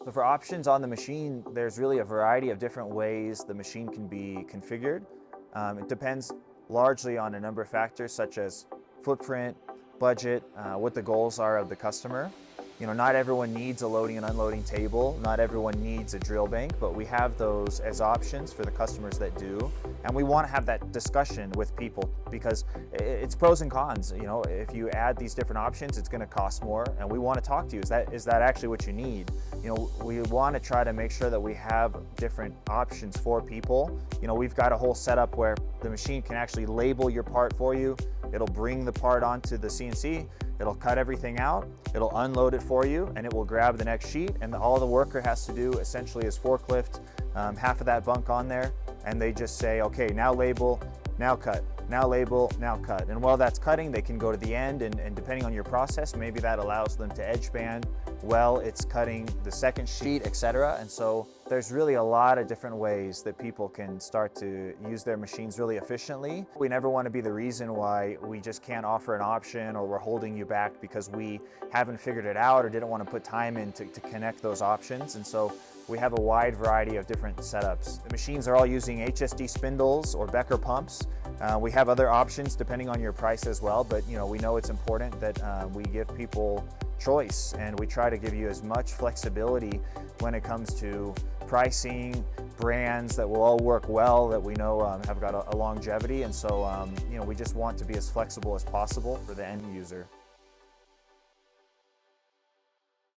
So for options on the machine, there's really a variety of different ways the machine can be configured. It depends largely on a number of factors such as footprint, budget, what the goals are of the customer. Not everyone needs a loading and unloading table, not everyone needs a drill bank, but we have those as options for the customers that do. And we want to have that discussion with people because it's pros and cons. If you add these different options, it's going to cost more, and we want to talk to you. Is that actually what you need? We want to try to make sure that we have different options for people. We've got a whole setup where the machine can actually label your part for you. It'll bring the part onto the CNC, it'll cut everything out, it'll unload it for you, and it will grab the next sheet, and all the worker has to do essentially is forklift half of that bunk on there, and they just say, okay, now label, now cut, now label, now cut. And while that's cutting, they can go to the end, and depending on your process, maybe that allows them to edge band while it's cutting the second sheet, etc. And so there's really a lot of different ways that people can start to use their machines really efficiently. We never want to be the reason why we just can't offer an option, or we're holding you back because we haven't figured it out or didn't want to put time in to connect those options. And so we have a wide variety of different setups. The machines are all using HSD spindles or Becker pumps. We have other options depending on your price as well, but we know it's important that we give people choice, and we try to give you as much flexibility when it comes to pricing, brands that will all work well, that we know have got a longevity. And so we just want to be as flexible as possible for the end user.